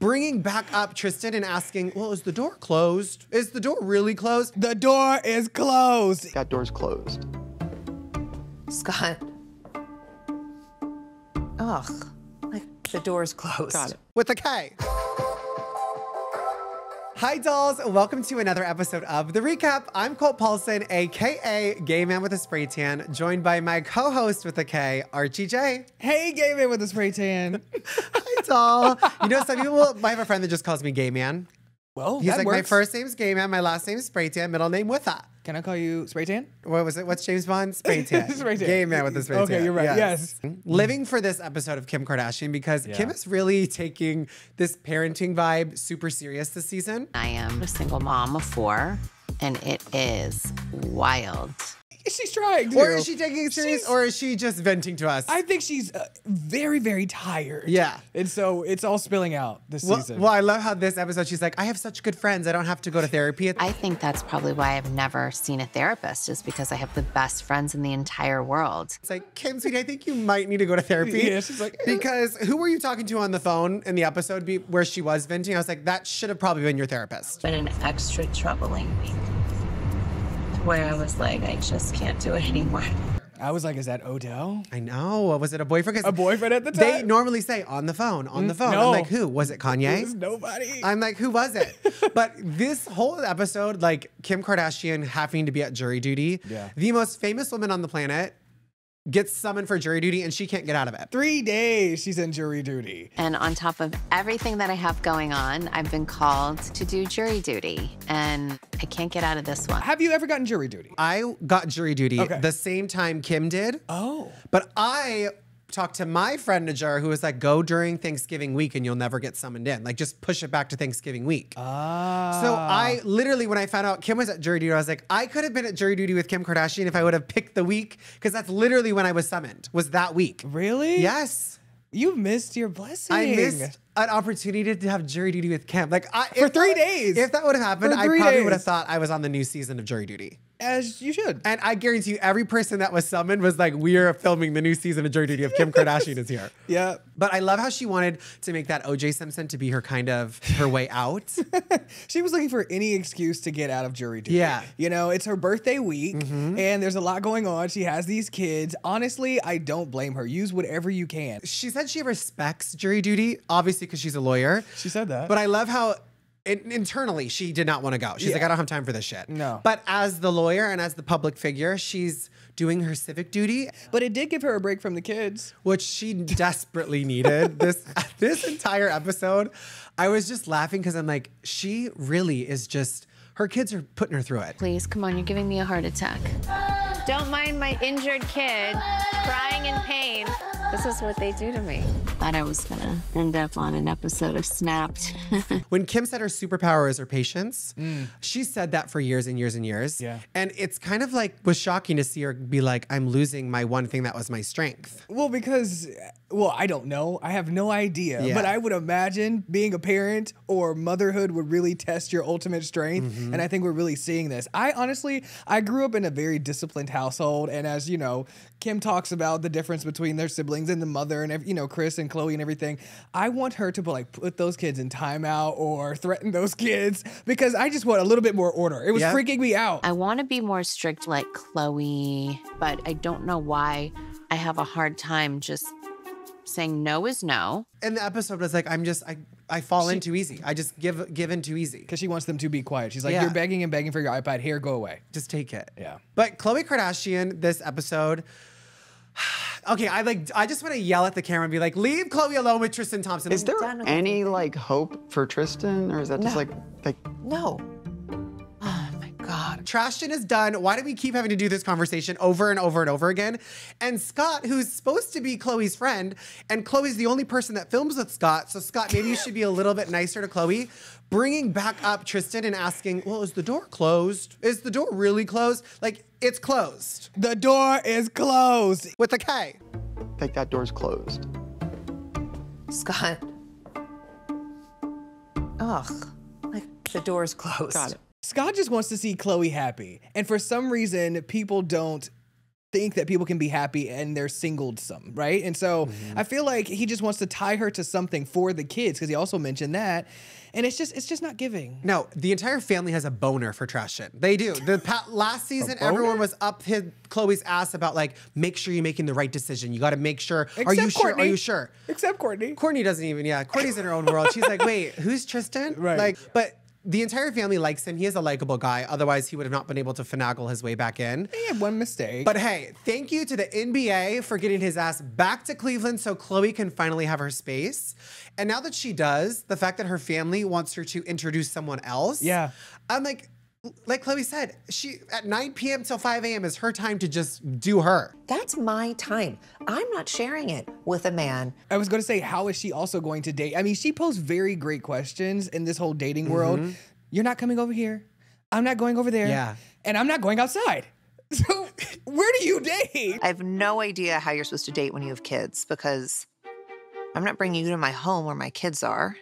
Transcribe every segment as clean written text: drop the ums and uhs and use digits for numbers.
bringing back up Tristan and asking, well, is the door closed? Is the door really closed? The door is closed. That door's closed. Scott. Ugh. Like, the door's closed. Got it. With a K. Hi dolls, welcome to another episode of The Recap. I'm Colt Paulson, AKA Gay Man with a Spray Tan, joined by my co-host with a K, Archie J. Hey, gay man with a spray tan. Hi doll. You know, some people, I have a friend that just calls me Gay Man. Well, He's that like, works. my first name's Gay Man, my last name's Spray Tan, middle name with a. Can I call you spray tan? What was it? What's James Bond? Spray Tan. Spray tan. Gay Man with a Spray Tan. Okay, you're right. Yes. Living for this episode of Kim Kardashian because Kim is really taking this parenting vibe super serious this season. I am a single mom of 4, and it is wild. She's trying to. Or is she taking it serious, or is she just venting to us? I think she's very, very tired. Yeah. And so it's all spilling out this season. Well, I love how this episode, she's like, I have such good friends. I don't have to go to therapy. I think that's probably why I've never seen a therapist, is because I have the best friends in the entire world. It's like, Kim, sweetie, I think you might need to go to therapy. Yeah, she's like, because who were you talking to on the phone in the episode where she was venting? I was like, that should have probably been your therapist. Been an extra troubling week where I was like, I just can't do it anymore. I was like, is that Odell? I know. Was it a boyfriend? 'Cause A boyfriend at the time? They normally say on the phone, on the phone. No. I'm like, who? Was it Kanye? It was nobody. I'm like, who was it? But this whole episode, like Kim Kardashian having to be at jury duty, the most famous woman on the planet gets summoned for jury duty and she can't get out of it. 3 days she's in jury duty. And on top of everything that I have going on, I've been called to do jury duty, and I can't get out of this one. Have you ever gotten jury duty? I got jury duty the same time Kim did. Oh. But I talked to my friend Najar, who was like, go during Thanksgiving week and you'll never get summoned in. Like, just push it back to Thanksgiving week. Ah. So I literally, when I found out Kim was at jury duty, I was like, I could have been at jury duty with Kim Kardashian if I would have picked the week, because that's literally when I was summoned, was that week. Really? Yes. You missed your blessing. I missed an opportunity to have jury duty with Kim. Like, for 3 days. If that would have happened, For I 3 probably would have days. thought I was on the new season of jury duty. As you should. And I guarantee you, every person that was summoned was like, we are filming the new season of jury duty of Kim Kardashian is here. Yeah. But I love how she wanted to make that O.J. Simpson to be her kind of, her way out. She was looking for any excuse to get out of jury duty. Yeah. You know, it's her birthday week and there's a lot going on. She has these kids. Honestly, I don't blame her. Use whatever you can. She said she respects jury duty, obviously because she's a lawyer. She said that. But I love how internally she did not want to go. She's like, I don't have time for this shit. No. But as the lawyer and as the public figure, she's doing her civic duty. But it did give her a break from the kids. Which she desperately needed. This entire episode, I was just laughing because I'm like, she really is just, her kids are putting her through it. Please, come on, you're giving me a heart attack. Don't mind my injured kid crying in pain. This is what they do to me. Thought I was gonna end up on an episode of Snapped. When Kim said her superpower is her patience, she said that for years and years and years. Yeah. And it's kind of like, was shocking to see her be like, I'm losing my one thing that was my strength. Well, because, I don't know. I have no idea. Yeah. But I would imagine being a parent or motherhood would really test your ultimate strength. And I think we're really seeing this. I grew up in a very disciplined household. And as you know, Kim talks about the difference between their siblings and the mother and, you know, Kris and Khloé and everything. I want her to put those kids in timeout or threaten those kids because I just want a little bit more order. It was freaking me out. I want to be more strict like Khloé, but I don't know why I have a hard time just saying no is no. And the episode was like, I fall in too easy. I just give in too ezy. Because she wants them to be quiet. She's like, you're begging and begging for your iPad. Here, go away. Just take it. Yeah. But Khloé Kardashian, this episode, okay, I just want to yell at the camera and be like, leave Khloé alone with Tristan Thompson. Is there any like hope for Tristan, or is that just like No. Oh my God. Trashton is done. Why do we keep having to do this conversation over and over and over again? And Scott, who's supposed to be Khloé's friend, and Khloé's the only person that films with Scott, so Scott, maybe you should be a little bit nicer to Khloé, bringing back up Tristan and asking, well, is the door closed? Is the door really closed? Like, it's closed. The door is closed. With a K. like that door's closed? Scott. Ugh. Like, the door's closed. Got it. Scott just wants to see Khloé happy. And for some reason, people don't think that people can be happy and they're singled some, right? And so I feel like he just wants to tie her to something for the kids, because he also mentioned that. And it's just not giving. No, the entire family has a boner for trash shit. They do. Last season, everyone was up Khloé's ass about like, make sure you're making the right decision. You got to make sure. Are you sure? Are you sure? Except Kourtney. Kourtney doesn't even. Yeah, Kourtney's in her own world. She's like, wait, who's Tristan? Right. Like, but the entire family likes him. He is a likable guy. Otherwise, he would have not been able to finagle his way back in. He had one mistake. But hey, thank you to the NBA for getting his ass back to Cleveland so Khloé can finally have her space. And now that she does, the fact that her family wants her to introduce someone else. Yeah. I'm like Khloé said, she at 9 p.m. till 5 a.m. is her time to just do her. That's my time. I'm not sharing it with a man. I was going to say, how is she also going to date? I mean, she posed very great questions in this whole dating world. You're not coming over here. I'm not going over there. Yeah. And I'm not going outside. So where do you date? I have no idea how you're supposed to date when you have kids, because I'm not bringing you to my home where my kids are.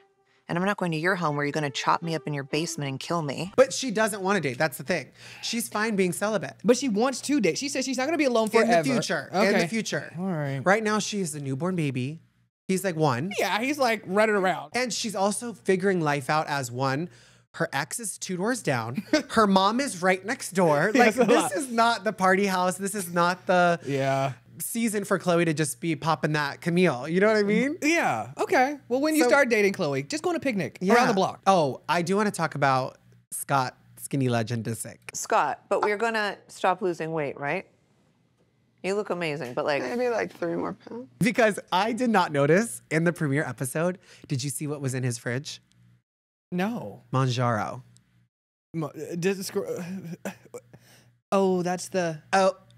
And I'm not going to your home where you're going to chop me up in your basement and kill me. But she doesn't want to date. That's the thing. She's fine being celibate. But she wants to date. She says she's not going to be alone forever. In the future. Okay. In the future. All right. Right now, she is a newborn baby. He's like 1. Yeah, he's like running around. And she's also figuring life out as 1. Her ex is 2 doors down. Her mom is right next door. Like, this is not the party house. This is not the season for Khloé to just be popping that Camille. You know what I mean? Yeah. Okay. Well, when you start dating Khloé, just go on a picnic around the block. Oh, I do want to talk about Scott, skinny legend Disick. Scott, but we're gonna stop losing weight, right? You look amazing, but like Maybe like 3 more pounds. Because I did not notice in the premiere episode, did you see what was in his fridge? No. Manjaro. Oh, that's the...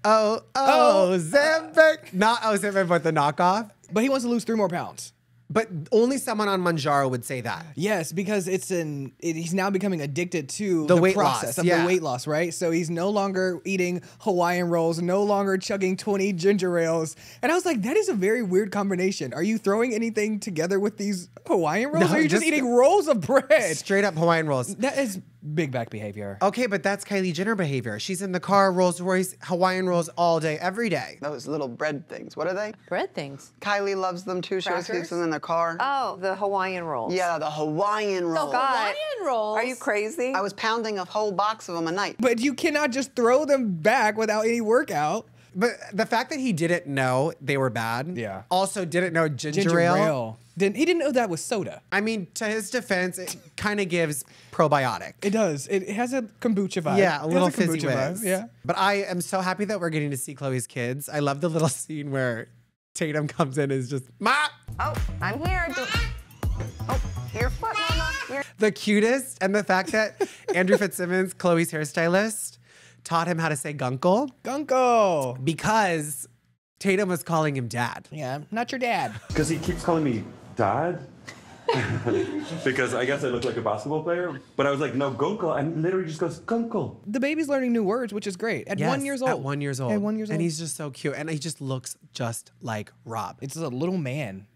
Oh, Ozempic. Not Ozempic, but the knockoff. But he wants to lose 3 more pounds. But only someone on Manjaro would say that. Yes, because he's now becoming addicted to The weight process loss, of the weight loss, right? So he's no longer eating Hawaiian rolls, no longer chugging 20 ginger ales. And I was like, that is a very weird combination. Are you throwing anything together with these Hawaiian rolls? No, or are you just eating rolls of bread? Straight up Hawaiian rolls. That is big back behavior. Okay, but that's Kylie Jenner behavior. She's in the car, Rolls Royce, Hawaiian rolls all day, every day. Those little bread things. What are they? bread things. Kylie loves them too. She always keeps Crackers? them in the car. Oh, the Hawaiian rolls. Yeah, the Hawaiian rolls. Hawaiian rolls. Are you crazy? I was pounding a whole box of them a night. But you cannot just throw them back without any workout. But the fact that he didn't know they were bad. Yeah. Also didn't know ginger ale. He didn't know that was soda. I mean, to his defense, it kind of gives probiotic. It does. It has a kombucha vibe. Yeah, a It little has fizzy kombucha whiz. vibe, yeah. But I am so happy that we're getting to see Khloé's kids. I love the little scene where Tatum comes in and is just, Ma! Oh, I'm here. Oh, your foot, Mama. The cutest, and the fact that Andrew Fitzsimmons, Khloé's hairstylist, taught him how to say gunkle Gunko. because Tatum was calling him dad. Yeah, not your dad. Because he keeps calling me dad. Because I guess I look like a basketball player. But I was like, no, Gunkel. And literally just goes, Gunkel. The baby's learning new words, which is great. At 1 year old. At 1 year old. At 1 year old. And he's just so cute. And he just looks just like Rob. It's a little man.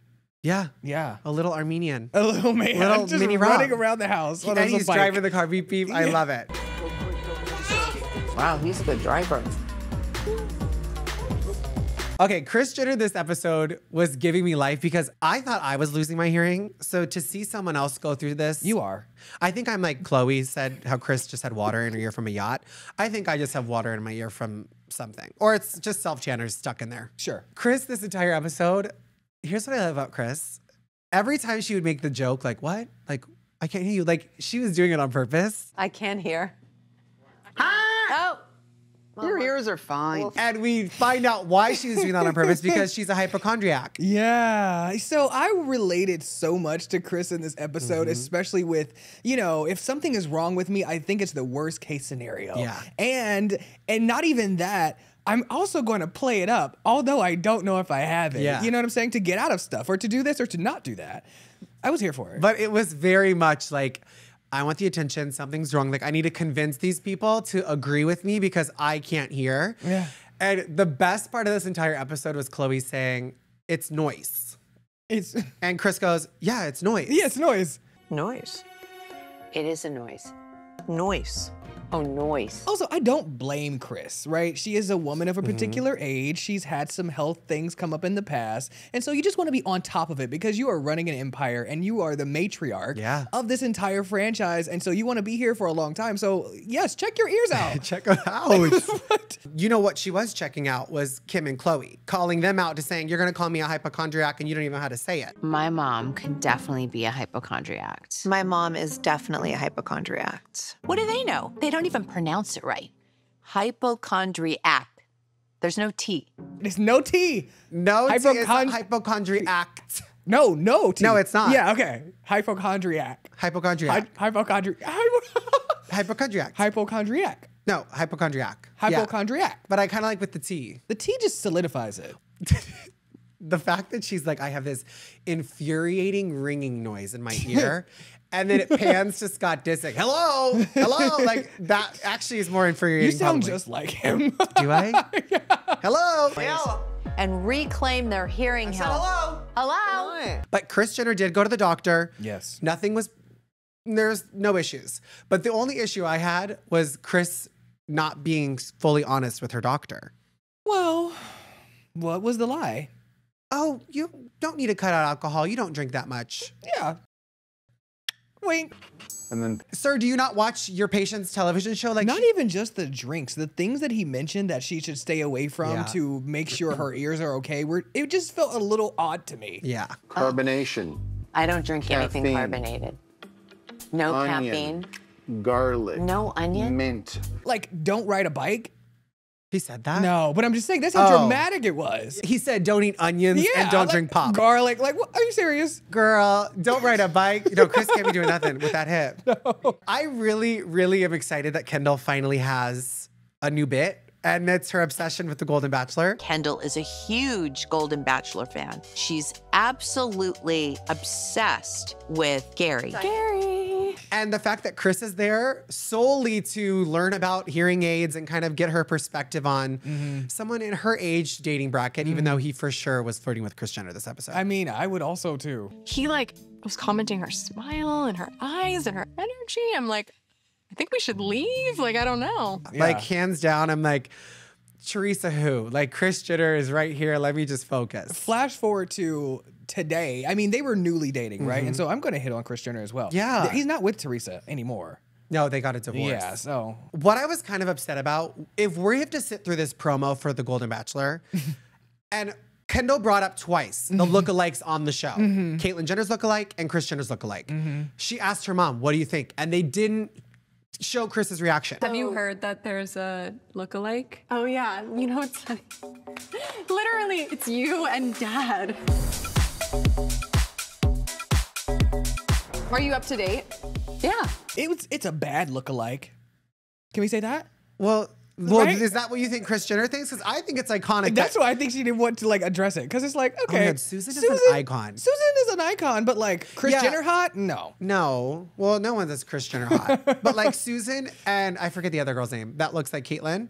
Yeah. Yeah. A little Armenian. A little man. Little just mini Rob. running around the house. on And his he's bike. driving the car, beep, beep. I love it. Wow, he's a good driver. Okay, Kris Jenner this episode was giving me life because I thought I was losing my hearing. So to see someone else go through this. You are. I think I'm like Khloé said how Kris just had water in her ear from a yacht. I think I just have water in my ear from something. Or it's just self-channers stuck in there. Sure. Kris, this entire episode, here's what I love about Kris. Every time she would make the joke, like, what? Like, I can't hear you. Like, she was doing it on purpose. I can hear. Your ears are fine. And we find out why she was doing that on purpose because she's a hypochondriac. Yeah. So I related so much to Kris in this episode, especially with, if something is wrong with me, I think it's the worst case scenario. Yeah. And not even that. I'm also going to play it up, although I don't know if I have it. Yeah. You know what I'm saying? To get out of stuff or to do this or to not do that. I was here for it. But it was very much like, I want the attention. Something's wrong. Like, I need to convince these people to agree with me because I can't hear. Yeah. And the best part of this entire episode was Khloé saying, it's noise. And Kris goes, yeah, it's noise. Yeah, it's noise. Noise. It is a noise. Noise. Oh, noise. Also, I don't blame Kris, right? She is a woman of a particular age. She's had some health things come up in the past. And so you just want to be on top of it because you are running an empire and you are the matriarch of this entire franchise. And so you want to be here for a long time. So yes, check your ears out. Check them out. You know what she was checking out was Kim and Khloé, calling them out to saying, you're going to call me a hypochondriac and you don't even know how to say it. My mom can definitely be a hypochondriac. My mom is definitely a hypochondriac. What do they know? They don't even pronounce it right. Hypochondriac. There's no T. There's no T. No T is hypochondriac. No T. No, it's not. Yeah, okay. Hypochondriac. Hypochondriac. Hypochondriac. Hypochondriac. No, hypochondriac. Hypochondriac. Yeah. But I kind of like with the T. The T just solidifies it. The fact that she's like, I have this infuriating ringing noise in my ear. And then it pans to Scott Disick. Hello, hello. Like that actually is more infuriating. You sound probably. just like him. Do I? Yeah. Hello. And reclaim their hearing health. Hello. Hello. But Kris Jenner did go to the doctor. Yes. There's no issues. But the only issue I had was Kris not being fully honest with her doctor. Well, what was the lie? Oh, you don't need to cut out alcohol. You don't drink that much. Yeah. Wink. And then, sir, do you not watch your patient's television show? Like, not even just the drinks, the things that he mentioned that she should stay away from to make sure her ears are okay. It just felt a little odd to me. Yeah. carbonation. I don't drink anything Caffeine. carbonated. No Onion. caffeine. Garlic. No onion. Mint. Like, don't ride a bike. He said that? No, but I'm just saying that's how dramatic it was. He said don't eat onions and don't like, drink pop. Garlic. Like, what? Are you serious? Girl, don't ride a bike. No, Kris can't be doing nothing with that hip. No. I really, really am excited that Kendall finally has a new bit. And it's her obsession with the Golden Bachelor. Kendall is a huge Golden Bachelor fan. She's absolutely obsessed with Gary. And the fact that Kris is there solely to learn about hearing aids and kind of get her perspective on someone in her age dating bracket, even though he for sure was flirting with Kris Jenner this episode. I mean, I would also too. He like was commenting her smile and her eyes and her energy. I'm like, I think we should leave. Like, I don't know. Yeah. Like, hands down, I'm like, Teresa who? Like, Kris Jenner is right here. Let me just focus. Flash forward to today. I mean, they were newly dating, right? And so I'm going to hit on Kris Jenner as well. Yeah. He's not with Teresa anymore. No, they got a divorce. Yeah, so. What I was kind of upset about, if we have to sit through this promo for the Golden Bachelor, and Kendall brought up twice the lookalikes on the show. Caitlyn Jenner's lookalike and Kris Jenner's lookalike. She asked her mom, what do you think? And they didn't show Chris's reaction. Have you heard that there's a lookalike? Oh yeah, you know it's funny. Literally, it's you and Dad. Are you up to date? Yeah. It's a bad lookalike. Can we say that? Well, Right? Is that what you think Kris Jenner thinks? Because I think it's iconic. That's why I think she didn't want to like address it. Because it's like, okay. Oh God, Susan is an icon. Susan is an icon, but like Kris Jenner hot? No. No. Well, no one that's Kris Jenner hot. But like Susan and I forget the other girl's name. That looks like Caitlyn.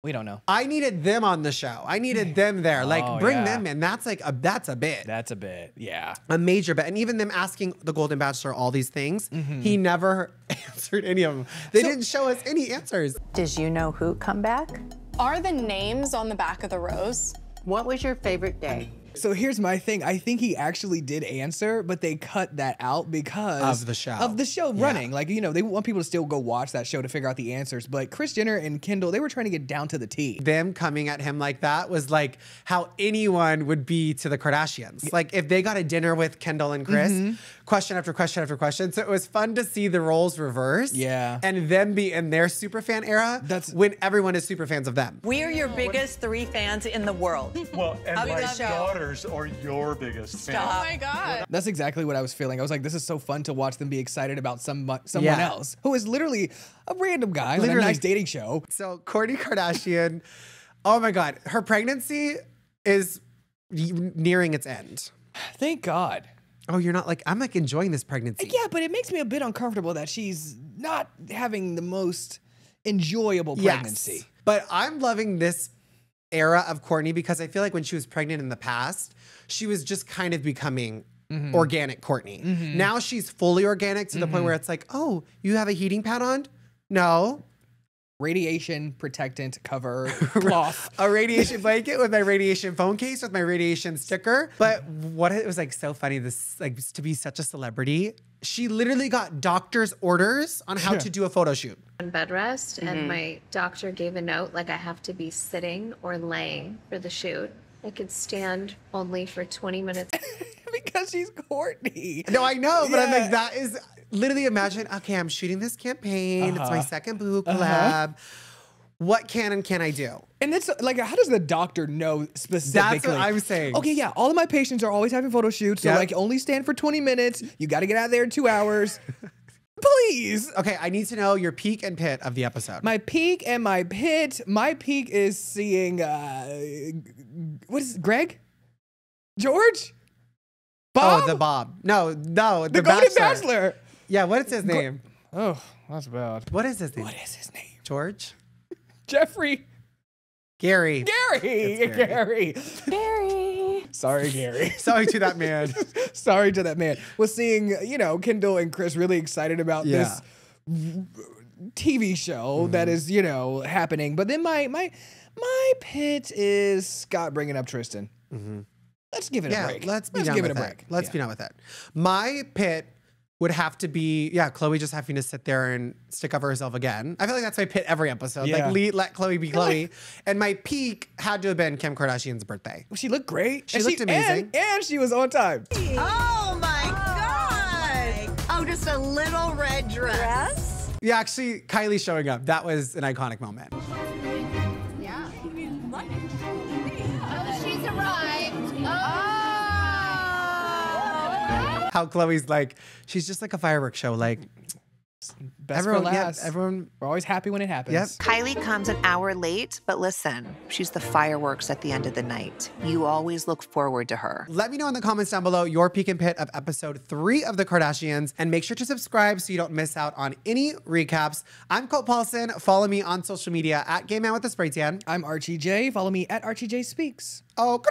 We don't know. I needed them on the show. I needed them there. Like, bring them in. That's like that's a bit. That's a bit, yeah. A major bit. And even them asking the Golden Bachelor all these things, he never answered any of them. They didn't show us any answers. Did you know who come back? Are the names on the back of the rose? What was your favorite day? So here's my thing. I think he actually did answer, but they cut that out because of the show. Of the show running. Like, you know, they want people to still go watch that show to figure out the answers. But Kris Jenner and Kendall, they were trying to get down to the T. Them coming at him like that was like how anyone would be to the Kardashians. Like if they got a dinner with Kendall and Kris, question after question after question. So it was fun to see the roles reverse. Yeah. And them be in their superfan era when everyone is super fans of them. We're your biggest 3 fans in the world. Well, and Of my the show. daughters are your biggest fans. Oh my God. That's exactly what I was feeling. I was like, this is so fun to watch them be excited about someone Yeah. else who is literally a random guy on a Literally. nice dating show. So Kourtney Kardashian, oh my God, her pregnancy is nearing its end. Thank God. Oh, you're not like, I'm like enjoying this pregnancy. Yeah, but it makes me a bit uncomfortable that she's not having the most enjoyable pregnancy. Yes. But I'm loving this era of Kourtney because I feel like when she was pregnant in the past, she was just kind of becoming organic Kourtney. Now she's fully organic to the point where it's like, oh, you have a heating pad on? No. radiation protectant cover cloth. A radiation blanket with my radiation phone case with my radiation sticker. But what it was like so funny, this like to be such a celebrity. She literally got doctor's orders on how to do a photo shoot. On bed rest, and my doctor gave a note like I have to be sitting or laying for the shoot. I could stand only for 20 minutes. Because she's Kourtney. No, I know, but I'm like, that is literally imagine, okay, I'm shooting this campaign. It's my second Boo collab. What can and can I do? And that's like, how does the doctor know specifically? That's what I'm saying. Okay, yeah, all of my patients are always having photo shoots, so like only stand for 20 minutes. You got to get out of there in 2 hours. Please. Okay, I need to know your peak and pit of the episode. My peak and my pit. My peak is seeing, what is it, Greg? George? Bob? Oh, the Bob. No, the Golden Bachelor. Yeah, what is his name? Oh, that's bad. What is his name? What is his name? George? Jeffrey. Gary. Gary. Sorry, Gary. Sorry to that man. Sorry to that man. Was seeing, Kendall and Kris really excited about this TV show that is, happening. But then my pit is Scott bringing up Tristan. Let's give it a break. Let's give it a break. Let's be done with it. My pit would have to be, Khloé just having to sit there and stick up for herself again. I feel like that's my pit every episode. Yeah. Like, let Khloé be Khloé. And my peak had to have been Kim Kardashian's birthday. She looked great. She looked amazing. And she was on time. Oh my God. Oh, just a little red dress. Yeah, actually, Kylie showing up. That was an iconic moment. Yeah. Oh, she's arrived. How Khloé's like, she's just like a fireworks show. Like, Best for last. Everyone, we're always happy when it happens. Yep. Kylie comes an hour late, but listen, she's the fireworks at the end of the night. You always look forward to her. Let me know in the comments down below your peak and pit of episode 3 of the Kardashians, and make sure to subscribe so you don't miss out on any recaps. I'm Colt Paulson. Follow me on social media at Gay Man with a Spray Tan. I'm Archie J. Follow me at Archie J Speaks. Oh,